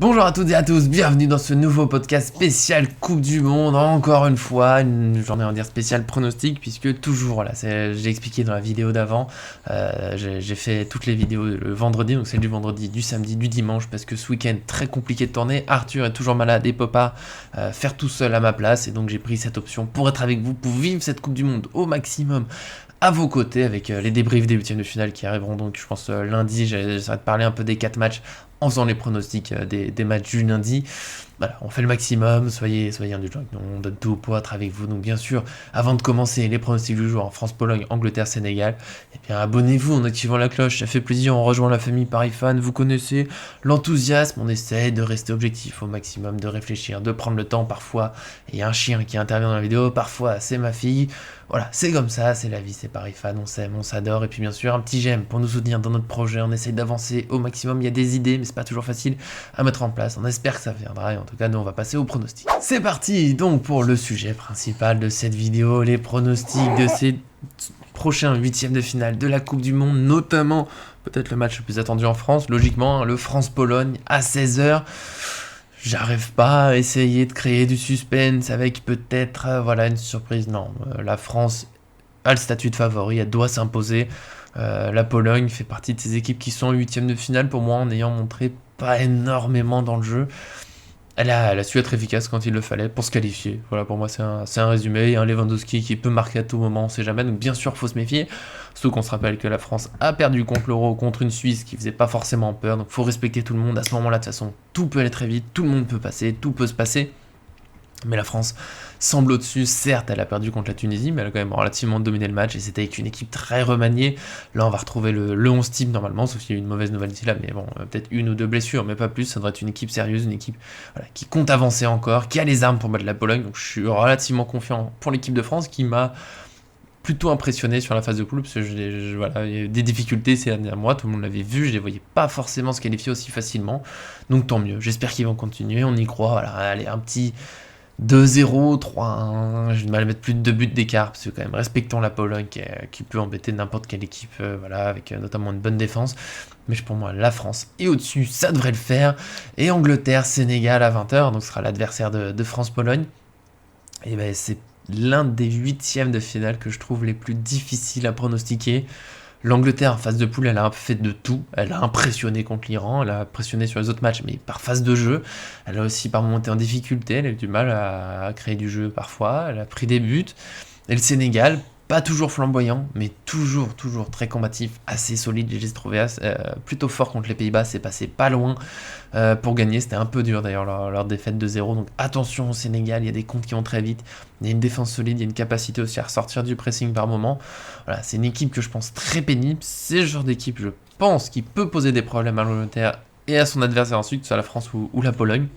Bonjour à toutes et à tous, bienvenue dans ce nouveau podcast spécial Coupe du Monde, encore une fois, une journée on va dire spéciale pronostic, puisque toujours, voilà, j'ai expliqué dans la vidéo d'avant, j'ai fait toutes les vidéos le vendredi, donc celle du vendredi, du samedi, du dimanche, parce que ce week-end, très compliqué de tourner, Arthur est toujours malade et peut pas faire tout seul à ma place, et donc j'ai pris cette option pour être avec vous, pour vivre cette Coupe du Monde au maximum, à vos côtés, avec les débriefs des huitièmes de finale qui arriveront donc, je pense, lundi. J'essaierai de parler un peu des 4 matchs en faisant les pronostics des matchs du lundi. Voilà, on fait le maximum, soyez indulgents avec nous, on donne tout pour être avec vous. Donc bien sûr, avant de commencer les pronostics du jour en France, Pologne, Angleterre, Sénégal, eh bien abonnez-vous en activant la cloche, ça fait plaisir, on rejoint la famille Paris Fan, vous connaissez l'enthousiasme, on essaie de rester objectif au maximum, de réfléchir, de prendre le temps parfois. Il y a un chien qui intervient dans la vidéo, parfois c'est ma fille. Voilà, c'est comme ça, c'est la vie, c'est Paris Fan, on s'aime, on s'adore. Et puis bien sûr, un petit j'aime pour nous soutenir dans notre projet, on essaye d'avancer au maximum, il y a des idées, mais c'est pas toujours facile à mettre en place, on espère que ça viendra, et en tout cas, nous on va passer au pronostic. C'est parti donc pour le sujet principal de cette vidéo, les pronostics de ces prochains huitièmes de finale de la Coupe du Monde, notamment peut-être le match le plus attendu en France, logiquement, le France-Pologne à 16h. J'arrive pas à essayer de créer du suspense avec peut-être voilà une surprise. Non, la France a le statut de favori, elle doit s'imposer. La Pologne fait partie de ces équipes qui sont en huitième de finale pour moi en ayant montré pas énormément dans le jeu. Elle a su être efficace quand il le fallait pour se qualifier. Voilà, pour moi, c'est un résumé. Il y a un Lewandowski qui peut marquer à tout moment, on sait jamais. Donc, bien sûr, il faut se méfier. Surtout qu'on se rappelle que la France a perdu contre l'Euro, contre une Suisse qui faisait pas forcément peur. Donc, il faut respecter tout le monde. À ce moment-là, de toute façon, tout peut aller très vite. Tout le monde peut passer. Tout peut se passer. Mais la France semble au-dessus. Certes, elle a perdu contre la Tunisie, mais elle a quand même relativement dominé le match et c'était avec une équipe très remaniée. Là, on va retrouver le 11 type normalement, sauf qu'il y a eu une mauvaise nouvelle ici là, mais bon, peut-être une ou deux blessures, mais pas plus. Ça devrait être une équipe sérieuse, une équipe voilà, qui compte avancer encore, qui a les armes pour battre la Pologne. Donc, je suis relativement confiant pour l'équipe de France qui m'a plutôt impressionné sur la phase de poule parce que voilà, il y a eu des difficultés ces derniers mois, tout le monde l'avait vu, je les voyais pas forcément se qualifier aussi facilement. Donc tant mieux. J'espère qu'ils vont continuer, on y croit. Voilà, allez, un petit 2-0, 3-1, j'ai du mal à mettre plus de 2 buts d'écart, parce que quand même, respectons la Pologne qui peut embêter n'importe quelle équipe, voilà, avec notamment une bonne défense. Mais pour moi, la France est au-dessus, ça devrait le faire. Et Angleterre, Sénégal à 20h, donc ce sera l'adversaire de France-Pologne. Et ben c'est l'un des huitièmes de finale que je trouve les plus difficiles à pronostiquer. L'Angleterre en phase de poule, elle a fait de tout. Elle a impressionné contre l'Iran, elle a impressionné sur les autres matchs, mais par phase de jeu. Elle a aussi par moments été en difficulté, elle a eu du mal à créer du jeu parfois, elle a pris des buts. Et le Sénégal, pas toujours flamboyant, mais toujours très combatif, assez solide. Je les ai trouvés plutôt fort contre les Pays-Bas, c'est passé pas loin pour gagner. C'était un peu dur d'ailleurs leur défaite de 0. Donc attention au Sénégal, il y a des comptes qui vont très vite. Il y a une défense solide, il y a une capacité aussi à ressortir du pressing par moment. Voilà, c'est une équipe que je pense très pénible. C'est le genre d'équipe, je pense, qui peut poser des problèmes à l'Angleterre et à son adversaire ensuite, que ce soit la France ou la Pologne.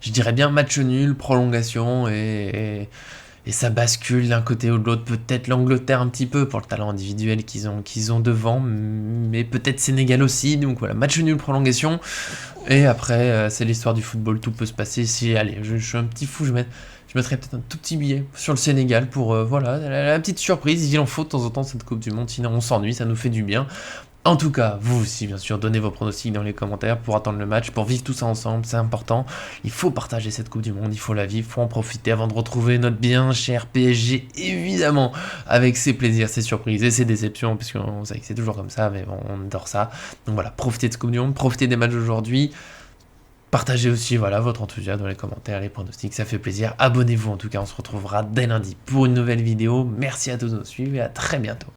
Je dirais bien match nul, prolongation et ça bascule d'un côté ou de l'autre. Peut-être l'Angleterre un petit peu pour le talent individuel qu'ils ont devant, mais peut-être Sénégal aussi. Donc voilà, match nul, prolongation. Et après, c'est l'histoire du football, tout peut se passer. Si, allez, je suis un petit fou, je mettrais peut-être un tout petit billet sur le Sénégal pour, voilà, la petite surprise. Il en faut de temps en temps cette Coupe du Monde, sinon on s'ennuie, ça nous fait du bien. En tout cas, vous aussi, bien sûr, donnez vos pronostics dans les commentaires pour attendre le match, pour vivre tout ça ensemble, c'est important. Il faut partager cette Coupe du Monde, il faut la vivre, il faut en profiter avant de retrouver notre bien cher PSG, évidemment, avec ses plaisirs, ses surprises et ses déceptions, puisqu'on sait que c'est toujours comme ça, mais bon, on adore ça. Donc voilà, profitez de cette Coupe du Monde, profitez des matchs d'aujourd'hui. Partagez aussi voilà, votre enthousiasme dans les commentaires, les pronostics, ça fait plaisir. Abonnez-vous en tout cas, on se retrouvera dès lundi pour une nouvelle vidéo. Merci à tous de nous suivre et à très bientôt.